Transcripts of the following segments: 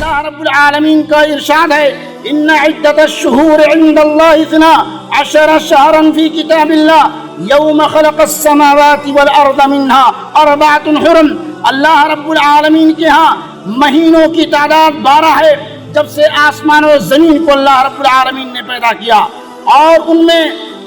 اللہ رب العالمین کا ارشاد ہے ان عدت الشہور عند اللہ 12 شہرا فی کتاب اللہ یوم خلق السماوات والارض منها 4 حرم. اللہ رب العالمین کے ہاں مہینوں کی تعداد 12 ہے جب سے آسمان و زمین کو اللہ رب العالمین نے پیدا کیا، اور ان میں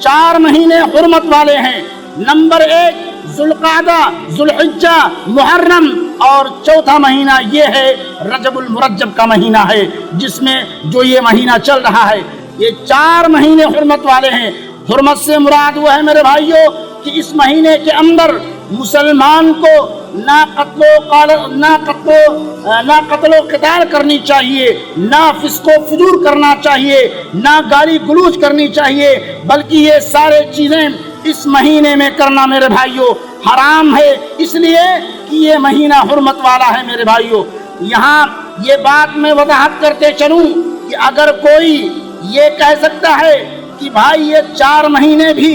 4 مہینے حرمت والے ہیں. نمبر 1 ذوالقعدہ، ذوالحجہ، محرم، اور چوتھا مہینہ یہ ہے رجب المرجب کا مہینہ ہے جس میں جو یہ مہینہ چل رہا ہے. یہ 4 مہینے حرمت والے ہیں. حرمت سے مراد وہ ہے میرے بھائیوں کہ اس مہینے کے اندر مسلمان کو نہ قتل و قتال کرنی چاہیے، نہ فسق و فجور کرنا چاہیے، نہ گالی گلوچ کرنی چاہیے، بلکہ یہ سارے چیزیں اس مہینے میں کرنا میرے بھائیوں حرام ہے، اس لیے کہ یہ مہینہ حرمت والا ہے میرے بھائیوں. یہاں یہ بات میں وضاحت کرتے چلوں کہ اگر کوئی یہ کہہ سکتا ہے کہ بھائی یہ 4 مہینے بھی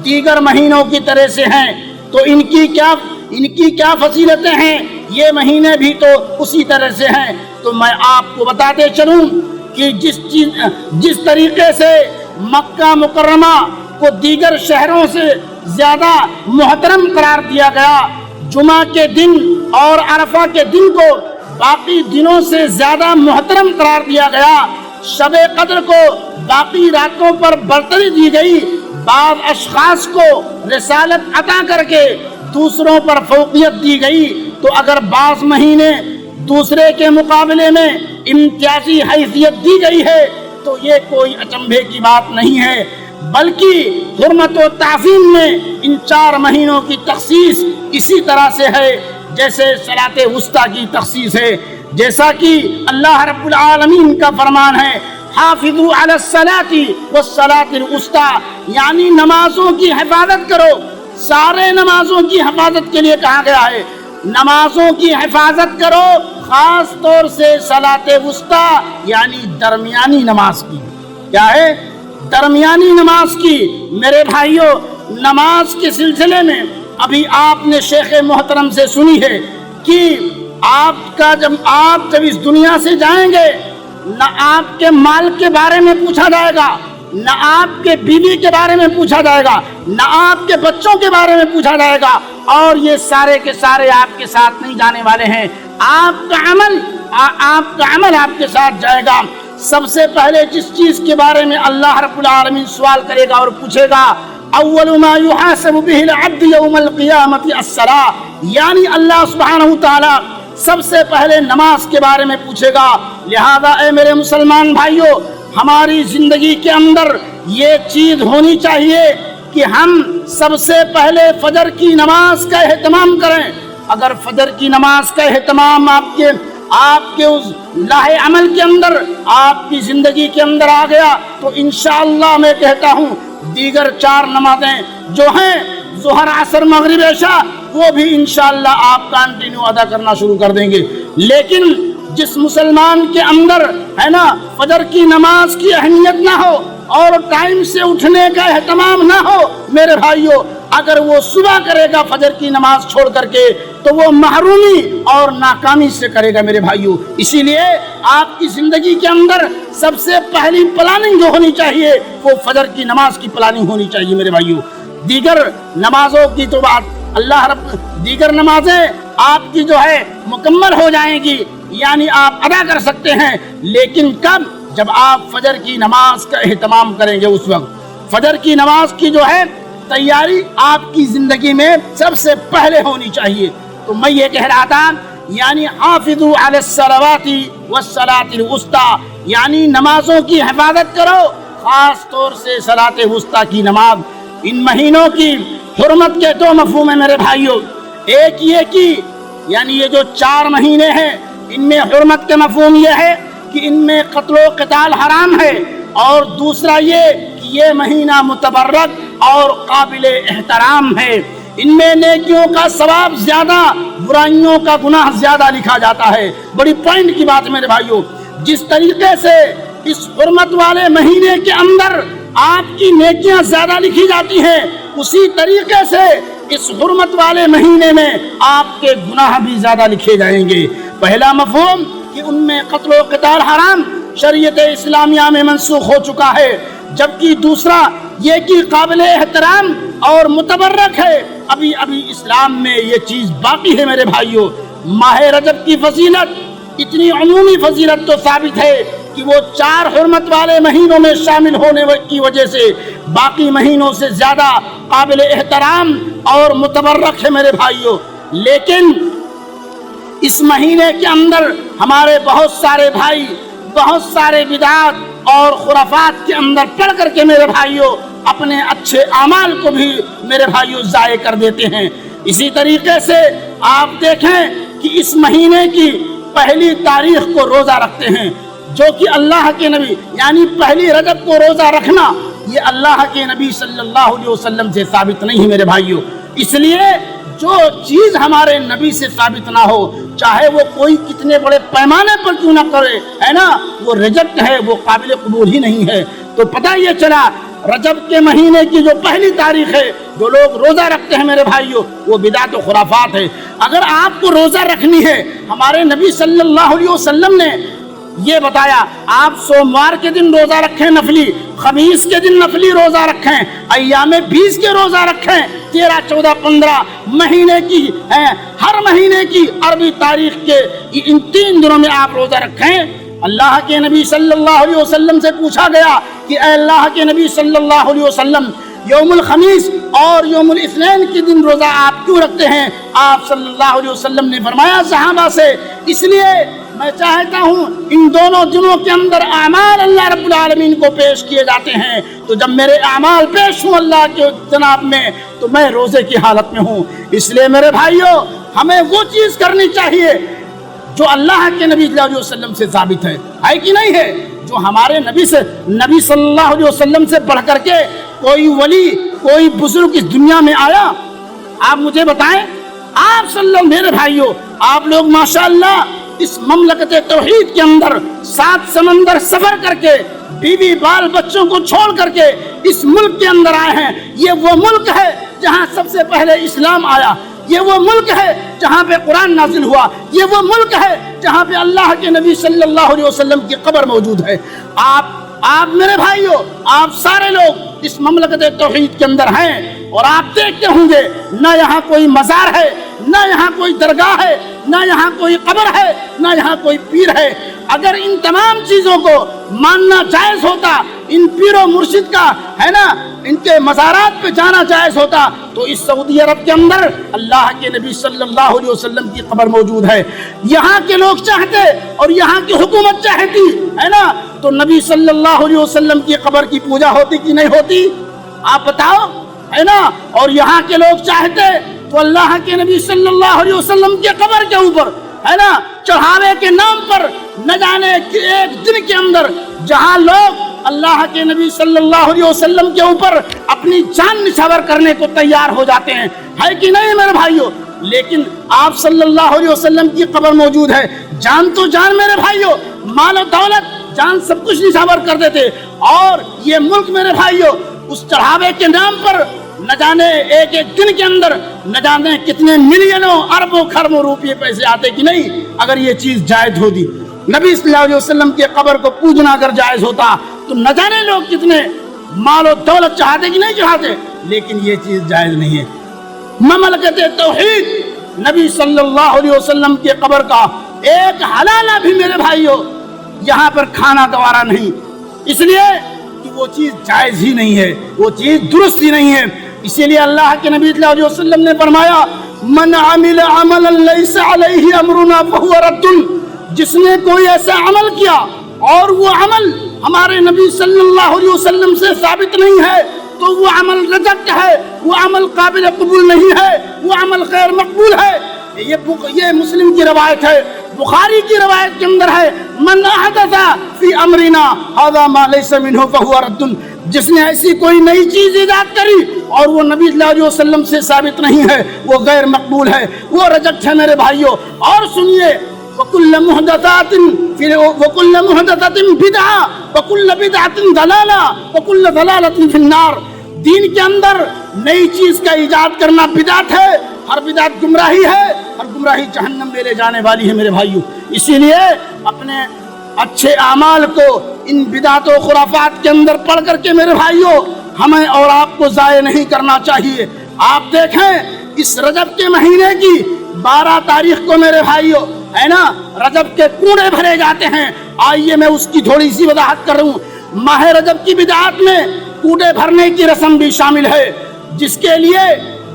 دیگر مہینوں کی طرح سے ہیں تو ان کی کیا فضیلتیں ہیں، یہ مہینے بھی تو اسی طرح سے ہیں، تو میں آپ کو بتاتے چلوں کہ جس طریقے سے مکہ مکرمہ کو دیگر شہروں سے زیادہ محترم قرار دیا گیا، جمعہ کے دن اور عرفہ کے دن کو باقی دنوں سے زیادہ محترم قرار دیا گیا، شب قدر کو باقی راتوں پر برتری دی گئی، بعض اشخاص کو رسالت عطا کر کے دوسروں پر فوقیت دی گئی، تو اگر بعض مہینے دوسرے کے مقابلے میں امتیازی حیثیت دی گئی ہے تو یہ کوئی اچنبھے کی بات نہیں ہے، بلکہ حرمت و تعظیم میں ان 4 مہینوں کی تخصیص اسی طرح سے ہے جیسے صلاۃ وسطیٰ کی تخصیص ہے. جیسا کہ اللہ رب العالمین کا فرمان ہے حافظوا علی الصلاۃ والصلاۃ الوسطیٰ، یعنی نمازوں کی حفاظت کرو. سارے نمازوں کی حفاظت کے لیے کہا گیا ہے، نمازوں کی حفاظت کرو، خاص طور سے صلاۃ وسطیٰ یعنی درمیانی نماز کی. کیا ہے؟ درمیانی نماز کی. میرے بھائیوں نماز کے سلسلے میں ابھی آپ نے شیخ محترم سے سنی ہے کہ آپ جب اس دنیا سے جائیں گے نہ آپ کے مال کے بارے میں پوچھا جائے گا، نہ آپ کے بیوی کے بارے میں پوچھا جائے گا، نہ آپ کے بچوں کے بارے میں پوچھا جائے گا، اور یہ سارے کے سارے آپ کے ساتھ نہیں جانے والے ہیں. آپ کا عمل آپ کے ساتھ جائے گا. سب سے پہلے جس چیز کے بارے میں اللہ رب العالمین سوال کرے گا اور پوچھے گا اول ما يحاسب به العبد يوم القيامة الصلاة، یعنی اللہ سبحانہ وتعالی سب سے پہلے نماز کے بارے میں پوچھے گا. لہذا اے میرے مسلمان بھائیوں ہماری زندگی کے اندر یہ چیز ہونی چاہیے کہ ہم سب سے پہلے فجر کی نماز کا اہتمام کریں. اگر فجر کی نماز کا اہتمام آپ کے اس لاہ عمل کے اندر، آپ کی زندگی کے اندر آ گیا تو انشاءاللہ میں کہتا ہوں دیگر 4 نمازیں جو ہیں ظہر، عصر، مغرب، عشاء، وہ بھی انشاءاللہ آپ کنٹینیو ادا کرنا شروع کر دیں گے. لیکن جس مسلمان کے اندر ہے نا فجر کی نماز کی اہمیت نہ ہو اور ٹائم سے اٹھنے کا اہتمام نہ ہو میرے بھائیوں، اگر وہ صبح کرے گا فجر کی نماز چھوڑ کر کے تو وہ محرومی اور ناکامی سے کرے گا میرے بھائیوں. اسی لیے آپ کی زندگی کے اندر سب سے پہلی پلاننگ جو ہونی چاہیے وہ فجر کی نماز کی پلاننگ ہونی چاہیے میرے بھائیوں. دیگر نمازوں کی تو بات دیگر نمازیں آپ کی جو ہے مکمل ہو جائیں گی، یعنی آپ ادا کر سکتے ہیں، لیکن کب؟ جب آپ فجر کی نماز کا اہتمام کریں گے اس وقت. فجر کی نماز کی جو ہے تیاری آپ کی زندگی میں سب سے پہلے ہونی چاہیے. تو میں یہ کہہ رہا تھا یعنی حافظوا علی الصلوات والصلاۃ الوسطیٰ، یعنی نمازوں کی حفاظت کرو، خاص طور سے صلاۃ وسطیٰ کی نماز. ان مہینوں کی حرمت کے 2 مفہوم ہیں میرے بھائیوں. ایک یہ کہ یعنی یہ جو 4 مہینے ہیں ان میں حرمت کے مفہوم یہ ہے کہ ان میں قتل و قتال حرام ہے، اور دوسرا یہ کہ یہ مہینہ متبرک اور قابل احترام ہے. ان میں نیکیوں کا ثواب زیادہ، برائیوں کا گناہ زیادہ لکھا جاتا ہے. بڑی پوائنٹ کی بات ہے میرے بھائیوں. جس طریقے سے اس حرمت والے مہینے کے اندر آپ کی نیکیاں زیادہ لکھی جاتی ہیں، اسی طریقے سے اس حرمت والے مہینے میں آپ کے گناہ بھی زیادہ لکھے جائیں گے. پہلا مفہوم کہ ان میں قتل و قتال حرام شریعت اسلامیہ میں منسوخ ہو چکا ہے، جبکہ دوسرا یہ کہ قابل احترام اور متبرک ہے، ابھی اسلام میں یہ چیز باقی ہے میرے بھائیوں۔ ماہ رجب کی فضیلت اتنی عمومی فضیلت تو ثابت ہے کہ وہ 4 حرمت والے مہینوں میں شامل ہونے کی وجہ سے باقی مہینوں سے زیادہ قابل احترام اور متبرک ہے میرے بھائیوں۔ لیکن اس مہینے کے اندر ہمارے بہت سارے بھائی بہت سارے بدعات اور خرافات کے اندر پڑ کر کے میرے بھائیوں اپنے اچھے اعمال کو بھی میرے بھائیوں ضائع کر دیتے ہیں۔ اسی طریقے سے آپ دیکھیں کہ اس مہینے کی پہلی تاریخ کو روزہ رکھتے ہیں، جو کہ اللہ کے نبی یعنی پہلی رجب کو روزہ رکھنا یہ اللہ کے نبی صلی اللہ علیہ وسلم سے ثابت نہیں ہے میرے بھائیوں۔ اس لیے جو چیز ہمارے نبی سے ثابت نہ ہو، چاہے وہ کوئی کتنے بڑے پیمانے پر کیوں نہ کرے، ہے نا، وہ ریجیکٹ ہے، وہ قابل قبول ہی نہیں ہے۔ تو پتہ یہ چلا رجب کے مہینے کی جو پہلی تاریخ ہے جو لوگ روزہ رکھتے ہیں میرے بھائیوں وہ بدعت و خرافات ہے۔ اگر آپ کو روزہ رکھنی ہے، ہمارے نبی صلی اللہ علیہ وسلم نے یہ بتایا، آپ سوموار کے دن روزہ رکھیں نفلی، خمیس کے دن نفلی روزہ رکھیں، ایام 20 کے روزہ رکھیں، 13 14 15 مہینے کی ہر مہینے کی عربی تاریخ کے ان 3 دنوں میں آپ روزہ رکھیں۔ اللہ کے نبی صلی اللہ علیہ وسلم سے پوچھا گیا کہ اے اللہ کے نبی صلی اللہ علیہ وسلم، یوم الخمیس اور یوم الاثنین کے دن روزہ آپ کیوں رکھتے ہیں؟ آپ صلی اللہ علیہ وسلم نے فرمایا صحابہ سے، اس لیے میں چاہتا ہوں ان دونوں دنوں کے اندر اعمال اللہ رب العالمین کو پیش کیے جاتے ہیں، تو جب میرے اعمال پیش ہوں اللہ کے جناب میں تو میں روزے کی حالت میں ہوں۔ اس لیے میرے بھائیوں ہمیں وہ چیز کرنی چاہیے جو اللہ کے نبی صلی اللہ علیہ وسلم سے ثابت ہے کہ نہیں ہے؟ جو ہمارے نبی صلی اللہ علیہ وسلم سے بڑھ کر کے کوئی ولی کوئی بزرگ اس دنیا میں آیا؟ آپ مجھے بتائیں۔ آپ صلی اللہ میرے بھائیوں آپ لوگ ماشاءاللہ اس مملکت توحید کے اندر 7 سمندر سفر کر کے بیوی بال بچوں کو چھوڑ کر کے اس ملک کے اندر آئے ہیں۔ یہ وہ ملک ہے جہاں سب سے پہلے اسلام آیا، یہ وہ ملک ہے جہاں پہ قرآن نازل ہوا، یہ وہ ملک ہے جہاں پہ اللہ کے نبی صلی اللہ علیہ وسلم کی قبر موجود ہے۔ آپ میرے بھائیوں آپ سارے لوگ اس مملکت توحید کے اندر ہیں اور آپ دیکھتے ہوں گے نہ یہاں کوئی مزار ہے، نہ یہاں کوئی درگاہ ہے، نہ یہاں کوئی قبر ہے، نہ یہاں کوئی پیر ہے۔ اگر ان تمام چیزوں کو ماننا جائز ہوتا، ان پیر و مرشد کا ہے نا ان کے مزارات پہ جانا جائز ہوتا، تو اس سعودی عرب کے اندر اللہ کے نبی صلی اللہ علیہ وسلم کی قبر موجود ہے۔ یہاں کے لوگ چاہتے اور یہاں کی حکومت چاہتی ہے نا تو نبی صلی اللہ علیہ وسلم کی قبر کی پوجا ہوتی کہ نہیں ہوتی؟ آپ بتاؤ، ہے نا؟ اور یہاں کے لوگ چاہتے تو اللہ کے نبی صلی اللہ علیہ وسلم کے قبر کے اوپر ہے نا چڑھاوے کے نام پر نہ جانے ایک دن کے اندر جہاں لوگ اللہ کے نبی صلی اللہ علیہ وسلم کے اوپر اپنی جان نچھاور کرنے کو تیار ہو جاتے ہیں، ہے کہ نہیں میرے بھائیوں؟ لیکن آپ صلی اللہ علیہ وسلم کی قبر موجود ہے، جان تو جان میرے بھائیوں، مال و دولت جان سب کچھ نچھاور کر دیتے، اور یہ ملک میرے بھائیوں اس چڑھاوے کے نام پر نہ جانے ایک دن کے اندر نہ جانے کتنے ملینوں اربوں خربوں روپے پیسے آتے کہ نہیں؟ اگر یہ چیز جائز ہوتی، نبی صلی اللہ علیہ وسلم کے قبر کو پوجنا اگر جائز ہوتا تو نہ جانے لوگ کتنے مال و دولت چاہتے کہ نہیں چاہتے، لیکن یہ چیز جائز نہیں ہے۔ مملکت توحید نبی صلی اللہ علیہ وسلم کے قبر کا ایک حلالہ بھی میرے بھائیوں یہاں پر کھانا گوارا نہیں، اس لیے کہ وہ چیز جائز ہی نہیں ہے، وہ چیز درست ہی نہیں ہے۔ اسی لیے اللہ کے نبی صلی اللہ علیہ وسلم نے فرمایا من عمل عملا لیس علیہ امرنا فہو رد، جس نے کوئی ایسا عمل کیا اور وہ عمل ہمارے نبی صلی اللہ علیہ وسلم سے ثابت نہیں ہے تو وہ عمل رجعت ہے، وہ عمل قابل قبول نہیں ہے، وہ عمل غیر مقبول ہے۔ یہ مسلم کی روایت ہے، بخاری کی روایت کے اندر ہے من احدث فی امرنا ھذا ما لیس منہ فہو رد، جس نے ایسی کوئی نئی چیز ایجاد کری اور وہ نبی صلی اللہ علیہ وسلم سے ثابت نہیں ہے وہ غیر مقبول ہے، وہ رجعت ہے میرے بھائیوں۔ اور سنیے وَكُلَّ مُحْدَثَةٍ بِدْعَةٍ وَكُلَّ بِدْعَةٍ ضَلَالَةٍ وَكُلَّ ضَلَالَةٍ فِي النَّارِ، دین کے اندر نئی چیز کا ایجاد کرنا بدعت ہے، ہر بدعت گمراہی ہے، ہر گمراہی جہنم میں لے جانے والی ہے میرے بھائیوں۔ اسی لیے اپنے اچھے اعمال کو ان بدعت و خرافات کے اندر پڑھ کر کے میرے بھائیوں ہمیں اور آپ کو ضائع نہیں کرنا چاہیے۔ آپ دیکھیں اس رجب کے مہینے کی 12 تاریخ کو میرے بھائیوں ہے نا رجب کے کوڑے بھرے جاتے ہیں۔ آئیے میں اس کی تھوڑی سی وضاحت کروں۔ ماہ رجب کی بدعات میں کوڑے بھرنے کی رسم بھی شامل ہے، جس کے لیے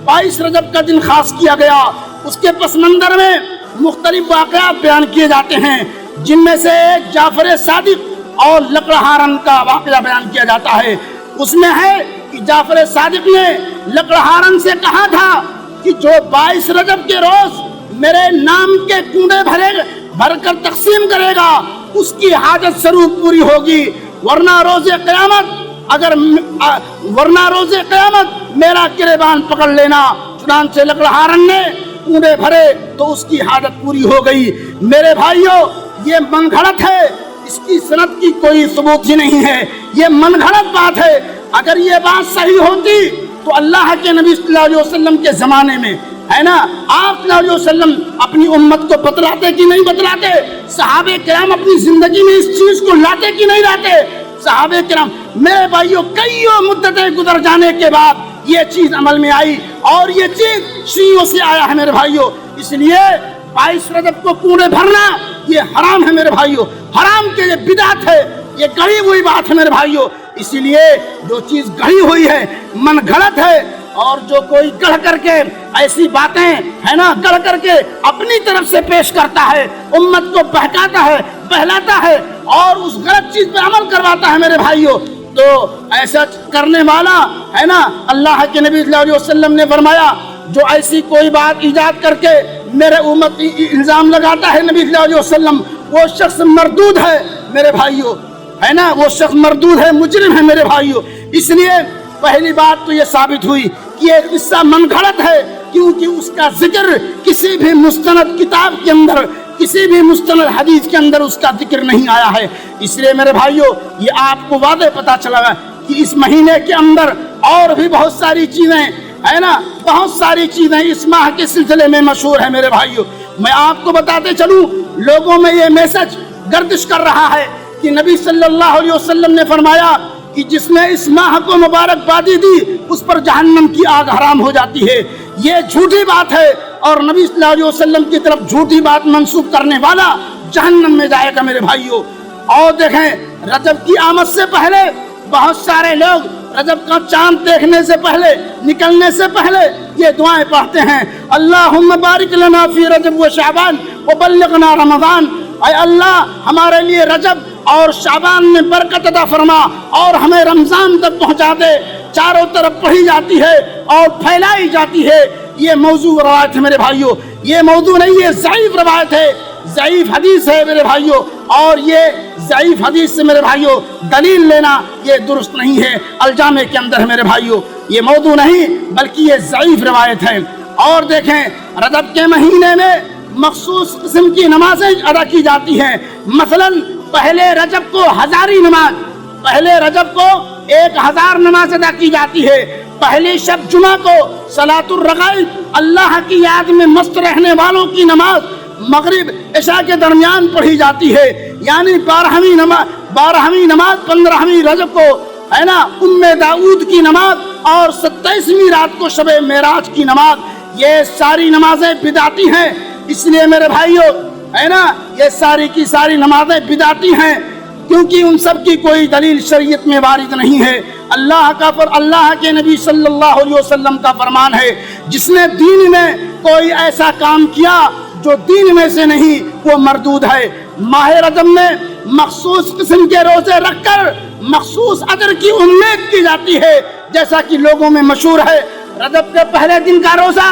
22 رجب کا دن خاص کیا گیا۔ اس کے پس منظر میں مختلف واقعات بیان کیے جاتے ہیں، جن میں سے ایک جعفر صادق اور لکڑہارن کا واقعہ بیان کیا جاتا ہے۔ اس میں ہے کہ جعفر صادق نے لکڑہارن سے کہا تھا کہ جو 22 رجب کے روز میرے نام کے کوڑے بھر کر تقسیم کرے گا اس کی حاجت ضرور پوری ہوگی، ورنہ روز قیامت میرا گریبان پکڑ لینا۔ چنانچہ لکڑہارن نے کوڑے بھرے تو اس کی حاجت پوری ہو گئی۔ میرے بھائیوں یہ من گھڑت ہے، اس کی سند کی کوئی ثبوت ہی نہیں ہے، یہ من گھڑت بات ہے۔ اگر یہ بات صحیح ہوتی تو اللہ کے نبی صلی اللہ علیہ وسلم کے زمانے میں ہے نا آپ صلی اللہ علیہ وسلم اپنی امت کو بتلاتے کہ نہیں بتلاتے؟ صحابہ کرام اپنی زندگی میں اس چیز کو لاتے کہ نہیں لاتے؟ صحابہ کرام میرے بھائیوں کئیوں مدتیں گزر جانے کے بعد یہ چیز عمل میں آئی، اور یہ چیز شیعوں سے آیا ہے میرے بھائیوں۔ اس لیے 22 رجب کو کوڑے بھرنا یہ حرام ہے میرے بھائیوں، حرام کے یہ بدعت ہے، یہ گڑھی ہوئی بات ہے میرے بھائیوں۔ اسی لیے جو چیز گڑھی ہوئی ہے من گھڑت ہے، اور جو کوئی گڑھ کر کے ایسی باتیں ہے نا گڑھ کر کے اپنی طرف سے پیش کرتا ہے، امت کو بہکاتا ہے، بہلاتا ہے اور اس غلط چیز پہ عمل کرواتا ہے میرے بھائیوں، تو ایسا کرنے والا ہے نا اللہ کے نبی صلی اللہ علیہ وسلم نے فرمایا جو ایسی کوئی بات ایجاد کر کے میرے امت الزام لگاتا ہے نبی صلی اللہ علیہ وسلم، وہ شخص مردود ہے میرے بھائیوں، ہے نا وہ شخص مردود ہے، مجرم ہے میرے بھائیوں۔ اس لیے پہلی بات تو یہ ثابت ہوئی کہ یہ قصہ من گھڑت ہے، کیونکہ اس کا ذکر کسی بھی مستند کتاب کے اندر، کسی بھی مستند حدیث کے اندر اس کا ذکر نہیں آیا ہے۔ اس لیے میرے بھائیوں یہ آپ کو واضح پتا چلا ہے کہ اس مہینے کے اندر اور بھی بہت ساری چیزیں ہے نا بہت ساری چیزیں اس ماہ کے سلسلے میں مشہور ہے میرے بھائیوں۔ میں آپ کو بتاتے چلوں لوگوں میں یہ میسج گردش کر رہا ہے کہ نبی صلی اللہ علیہ وسلم نے فرمایا کہ جس نے اس ماہ کو مبارکبادی دی اس پر جہنم کی آگ حرام ہو جاتی ہے۔ یہ جھوٹی بات ہے، اور نبی صلی اللہ علیہ وسلم کی طرف جھوٹی بات منسوب کرنے والا جہنم میں جائے گا میرے بھائیوں۔ اور دیکھیں رجب کی آمد سے پہلے بہت سارے لوگ رجب کا چاند دیکھنے سے پہلے، نکلنے سے پہلے یہ دعائیں پڑھتے ہیں، اللہم بارک لنا فی رجب و شعبان وبلغنا رمضان، اے اللہ ہمارے لیے رجب اور شعبان میں برکت عطا فرما اور ہمیں رمضان تک پہنچا دے۔ چاروں طرف پڑھی جاتی ہے اور پھیلائی جاتی ہے، یہ موضوع روایت ہے میرے بھائیوں، یہ موضوع نہیں ہے، ضعیف روایت ہے، ضعیف حدیث ہے میرے بھائیوں، اور یہ ضعیف حدیث سے میرے بھائیوں دلیل لینا یہ درست نہیں ہے، الجامع کے اندر ہے میرے بھائیوں، یہ موضوع نہیں بلکہ یہ ضعیف روایت ہے۔ اور دیکھیں رجب کے مہینے میں مخصوص قسم کی نمازیں ادا کی جاتی ہیں، مثلا پہلے رجب کو ہزاری نماز، پہلے رجب کو 1000 نماز ادا کی جاتی ہے، پہلی شب جمعہ کو صلاۃ الرغائب اللہ کی یاد میں مست رہنے والوں کی نماز مغرب عشاء کے درمیان پڑھی جاتی ہے، یعنی 12ویں نماز 15ویں رجب کو ہے نا ام داؤد کی نماز، اور 27ویں رات کو شب معراج کی نماز، یہ ساری نمازیں بدعتی ہیں۔ اس لیے میرے بھائیوں ہے نا یہ ساری کی ساری نمازیں بدعتی ہیں، کیونکہ ان سب کی کوئی دلیل شریعت میں وارد نہیں ہے۔ اللہ کے نبی صلی اللہ علیہ وسلم کا فرمان ہے، جس نے دین میں کوئی ایسا کام کیا جو دین میں سے نہیں وہ مردود ہے۔ ماہ رجب میں مخصوص قسم کے روزے رکھ کر مخصوص اجر کی امید کی جاتی ہے، جیسا کہ لوگوں میں مشہور ہے رجب کے پہلے دن کا روزہ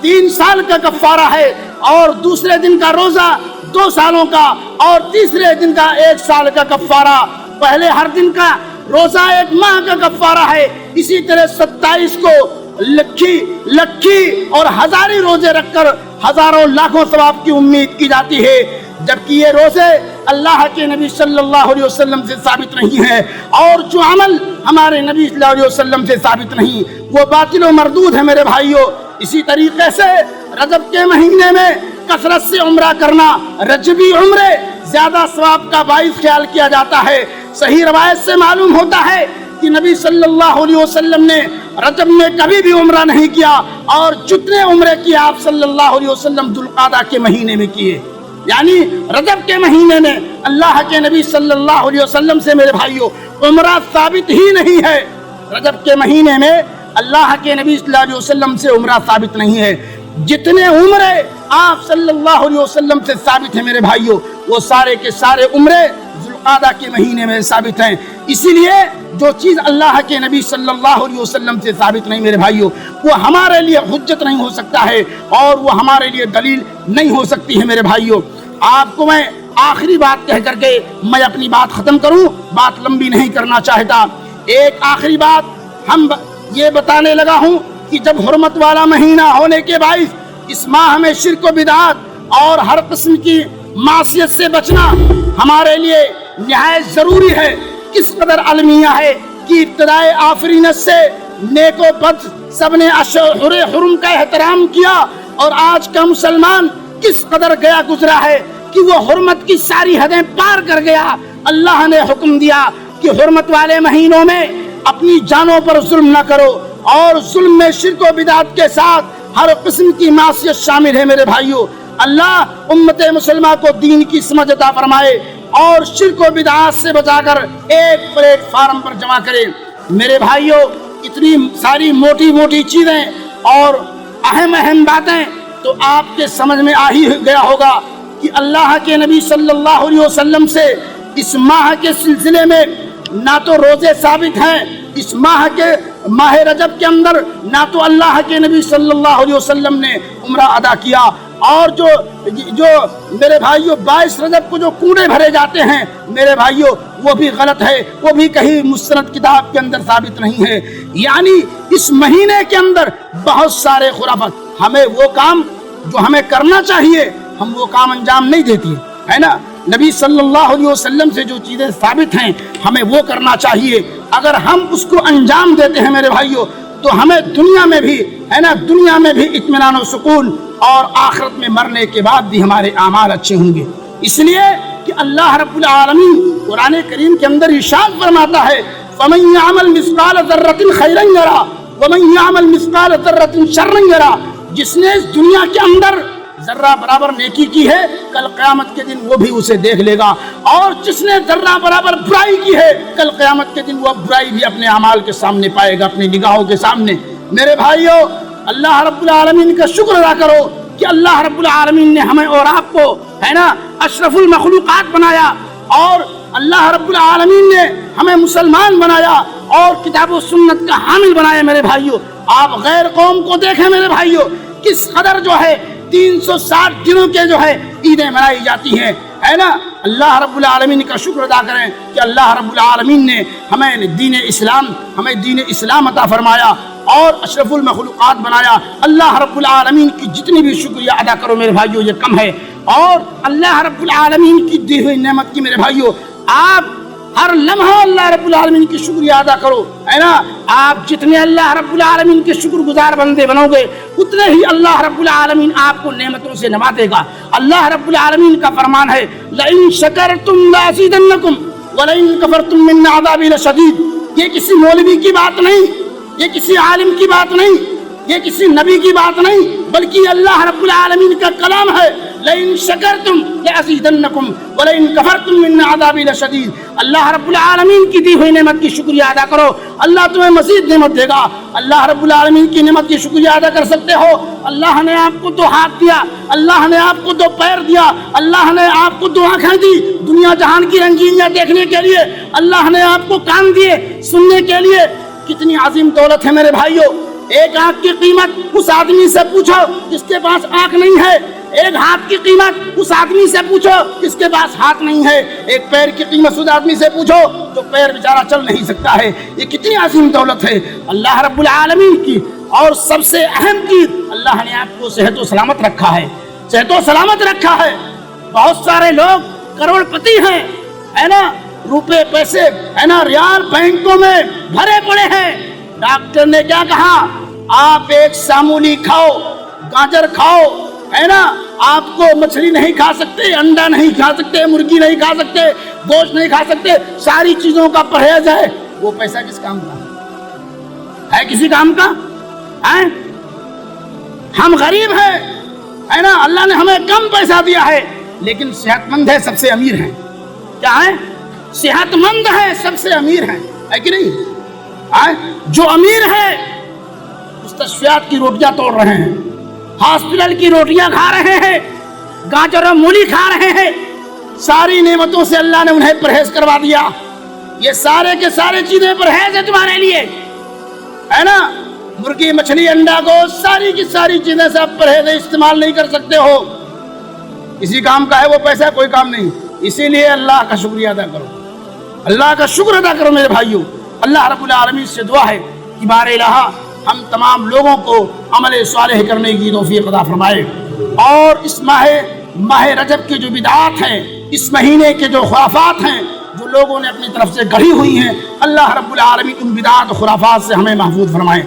3 سال کا کفارہ ہے، اور دوسرے دن کا روزہ 2 سالوں کا، اور تیسرے دن کا 1 سال کا کفارہ، پہلے ہر دن کا روزہ 1 ماہ کا کفارہ ہے۔ اسی طرح 27 کو لکھی اور ہزاری روزے رکھ کر ہزاروں لاکھوں ثواب کی امید کی جاتی ہے، جبکہ یہ روزے اللہ کے نبی صلی اللہ علیہ وسلم سے ثابت نہیں ہے، اور جو عمل ہمارے نبی صلی اللہ علیہ وسلم سے ثابت نہیں وہ باطل و مردود ہے میرے بھائیوں۔ اسی طریقے سے رجب کے مہینے میں کثرت سے عمرہ کرنا رجبی عمرے زیادہ ثواب کا باعث خیال کیا جاتا ہے۔ صحیح روایت سے معلوم ہوتا ہے کہ نبی صلی اللہ علیہ وسلم نے رجب میں کبھی بھی عمرہ نہیں کیا، اور جتنے عمرے کیے آپ صلی اللہ علیہ وسلم ذوالقعدہ کے مہینے میں کیے، یعنی رجب کے مہینے میں اللہ کے نبی صلی اللہ علیہ وسلم سے میرے بھائیوں عمرہ ثابت ہی نہیں ہے۔ رجب کے مہینے میں اللہ کے نبی صلی اللہ علیہ وسلم سے عمرہ ثابت نہیں ہے۔ جتنے عمرے آپ صلی اللہ علیہ وسلم سے ثابت ہیں میرے بھائیوں، وہ سارے کے سارے عمرے ذوالقعدہ کے مہینے میں ثابت ہیں۔ اسی لیے جو چیز اللہ کے نبی صلی اللہ علیہ وسلم سے ثابت نہیں میرے بھائیوں، وہ ہمارے لیے حجت نہیں ہو سکتا ہے، اور وہ ہمارے لیے دلیل نہیں ہو سکتی ہے میرے بھائیوں۔ آپ کو میں آخری بات کہہ کر کے میں اپنی بات ختم کروں، بات لمبی نہیں کرنا چاہتا۔ ایک آخری بات ہم یہ بتانے لگا ہوں کہ جب حرمت والا مہینہ ہونے کے باعث اس ماہ میں شرک و بدعات اور ہر قسم کی معصیت سے بچنا ہمارے لیے نہایت ضروری ہے۔ کس قدر المیہ ہے کہ ابتدائے آفرینت سے نیک و بد سب نے اشہر حرم کا احترام کیا، اور آج کا مسلمان کس قدر گیا گزرا ہے کہ وہ حرمت کی ساری حدیں پار کر گیا۔ اللہ نے حکم دیا کہ حرمت والے مہینوں میں اپنی جانوں پر ظلم نہ کرو، اور ظلم میں شرک و بدعت کے ساتھ ہر قسم کی معصیت شامل ہے میرے بھائیوں۔ اللہ امت مسلمہ کو دین کی سمجھ عطا فرمائے، اور شرک و بدعات سے بچا کر ایک پلیٹ فارم پر جمع کرے۔ میرے بھائیوں، اتنی ساری موٹی موٹی چیزیں اور اہم باتیں تو آپ کے سمجھ میں آ ہی گیا ہوگا کہ اللہ کے نبی صلی اللہ علیہ وسلم سے اس ماہ کے سلسلے میں نہ تو روزے ثابت ہیں، اس ماہ رجب کے اندر نہ تو اللہ کے نبی صلی اللہ علیہ وسلم نے عمرہ ادا کیا، اور جو میرے بھائیوں 22 رجب کو جو کوڑے بھرے جاتے ہیں میرے بھائیوں، وہ بھی غلط ہے، وہ بھی کہیں مستند کتاب کے اندر ثابت نہیں ہے۔ یعنی اس مہینے کے اندر بہت سارے خرافات، ہمیں وہ کام جو ہمیں کرنا چاہیے ہم وہ کام انجام نہیں دیتی ہے نا۔ نبی صلی اللہ علیہ وسلم سے جو چیزیں ثابت ہیں ہمیں وہ کرنا چاہیے۔ اگر ہم اس کو انجام دیتے ہیں میرے بھائیوں تو ہمیں دنیا میں بھی ہے نا، دنیا میں بھی اطمینان و سکون، اور آخرت میں مرنے کے بعد بھی ہمارے اعمال اچھے ہوں گے۔ اس لیے کہ اللہ رب العالمین قرآن کریم کے اندر ارشاد فرماتا ہے فَمَن يَعْمَلْ مِثْقَالَ ذَرَّةٍ خَيْرًا يَرَهُ وَمَن يَعْمَلْ مِثْقَالَ ذَرَّةٍ شَرًّا يَرَهُ۔ جس نے اس دنیا کے اندر ذرہ برابر نیکی کی ہے کل قیامت کے دن وہ بھی اسے دیکھ لے گا، اور جس نے ذرہ برابر برائی کی ہے کل قیامت کے دن وہ برائی بھی اپنے اعمال کے سامنے پائے گا، اپنی نگاہوں کے سامنے۔ میرے بھائیوں، اللہ رب العالمین کا شکر ادا کرو کہ اللہ رب العالمین نے ہمیں اور آپ کو ہے نا اشرف المخلوقات بنایا، اور اللہ رب العالمین نے ہمیں مسلمان بنایا اور کتاب و سنت کا حامل بنایا۔ میرے بھائیوں، آپ غیر قوم کو دیکھیں میرے بھائیوں، کس قدر جو ہے 360 دنوں کے جو ہے عیدیں منائی جاتی ہیں ہے نا۔ اللہ رب العالمین کا شکر ادا کریں کہ اللہ رب العالمین نے ہمیں دین اسلام عطا فرمایا اور اشرف المخلوقات بنایا۔ اللہ رب العالمین کی جتنی بھی شکریہ ادا کرو میرے بھائیوں یہ کم ہے، اور اللہ رب العالمین کی دی ہوئی نعمت کی میرے بھائیوں آپ ہر لمحہ اللہ رب العالمین کی شکریہ ادا کرو ہے نا۔ آپ جتنے اللہ رب العالمین کے شکر گزار بندے بنو گے اتنے ہی اللہ رب العالمین آپ کو نعمتوں سے نوازے گا۔ اللہ رب العالمین کا فرمان ہے لئن شکرتم لازیدنکم ولئن کفرتم من عذابی لشدید۔ یہ کسی مولوی کی بات نہیں، یہ کسی عالم کی بات نہیں، یہ کسی نبی کی بات نہیں، بلکہ اللہ رب العالمین کا کلام ہے لئن شکرتم لازیدنکم ولئن کفرتم من عذابی لشدید۔ اللہ رب العالمین کی دی ہوئی نعمت کی شکریہ ادا کرو، اللہ تمہیں مزید نعمت دے گا۔ اللہ رب العالمین کی نعمت کی شکریہ ادا کر سکتے ہو؟ اللہ نے آپ کو 2 ہاتھ دیا، اللہ نے آپ کو 2 پیر دیا، اللہ نے آپ کو 2 آنکھیں دی دنیا جہان کی رنگینیاں دیکھنے کے لیے، اللہ نے آپ کو کان دیے سننے کے لیے۔ کتنی عظیم دولت ہے میرے بھائیوں۔ ایک آنکھ کی قیمت اس آدمی سے پوچھو جس کے پاس آنکھ نہیں ہے، ایک ہاتھ کی قیمت اس آدمی سے پوچھو جس کے پاس ہاتھ نہیں ہے، ایک پیر کی قیمت اس آدمی سے پوچھو جو پیر بیچارہ چل نہیں سکتا ہے۔ یہ کتنی عظیم دولت ہے اللہ رب العالمین کی۔ اور سب سے اہم چیز اللہ نے آپ کو صحت و سلامت رکھا ہے، صحت و سلامت رکھا ہے۔ بہت سارے لوگ کروڑ پتی ہیں ہے نا، روپے پیسے ہے نا ریال بینکوں میں بھرے پڑے ہیں۔ ڈاکٹر نے کیا کہا؟ آپ ایک سامولی کھاؤ، گاجر کھاؤ ہے نا. آپ کو مچھلی نہیں کھا سکتے, انڈا نہیں کھا سکتے, مرغی نہیں کھا سکتے, گوشت نہیں کھا سکتے, ساری چیزوں کا پرہیز ہے, وہ پیسہ کس کام کا ہے؟ کسی کام کا ہے؟ ہم غریب ہیں, ہے نا, اللہ نے ہمیں کم پیسہ دیا ہے, لیکن صحت مند ہے, سب سے امیر ہیں. کیا ہے؟ صحت مند ہے, سب سے امیر ہیں, ہے کہ نہیں؟ جو امیر ہے مستشفیات کی روٹیاں توڑ رہے ہیں, ہاسپٹل کی روٹیاں کھا رہے ہیں, گاجر و مولی کھا رہے ہیں, ساری نعمتوں سے اللہ نے انہیں پرہیز کروا دیا. یہ سارے کے سارے چیزیں پرہیز ہے تمہارے لیے, ہے نا. مرغی, مچھلی, انڈا, گوشت, ساری کی ساری چیزیں سے آپ پرہیز استعمال نہیں کر سکتے ہو. کسی کام کا ہے وہ پیسہ؟ کوئی کام نہیں. اسی لیے اللہ کا شکریہ ادا کرو, اللہ کا شکر ادا کرو میرے بھائیوں. اللہ رب العالمین سے دعا ہے کہ بار الہ ہم تمام لوگوں کو عمل صالح کرنے کی توفیق عطا فرمائے, اور اس ماہ رجب کے جو بدعات ہیں, اس مہینے کے جو خرافات ہیں جو لوگوں نے اپنی طرف سے گڑھی ہوئی ہیں, اللہ رب العالمین ان بدعات و خرافات سے ہمیں محفوظ فرمائے.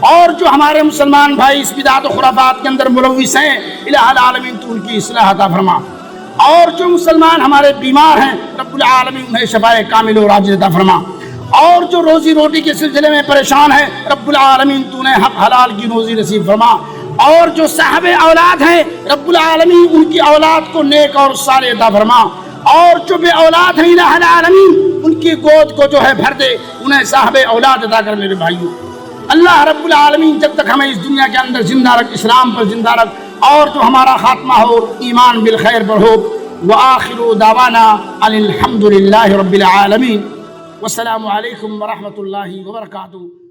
اور جو ہمارے مسلمان بھائی اس بدعات و خرافات کے اندر ملوث ہیں, الہ العالمین تو ان کی اصلاح عطا فرما. اور جو مسلمان ہمارے بیمار ہیں, رب العالمین انہیں شفائے کامل و عاجل عطا فرما. اور جو روزی روٹی کے سلسلے میں پریشان ہیں, رب العالمین تو انہیں حق حلال کی روزی نصیب فرما. اور جو صاحب اولاد ہیں, رب العالمین ان کی اولاد کو نیک اور صالح عطا فرما. اور جو بے اولاد ہیں, الہ العالمین ان کی گود کو جو ہے بھر دے, انہیں صاحب اولاد عطا کر میرے بھائیوں. اللہ رب العالمین جب تک ہمیں اس دنیا کے اندر زندہ رکھ, اسلام پر زندہ رکھ, اور جو ہمارا خاتمہ ہو ایمان بالخیر پر ہو. وآخر دعوانا الحمد للہ رب العالمین. والسلام علیکم ورحمۃ اللہ وبرکاتہ.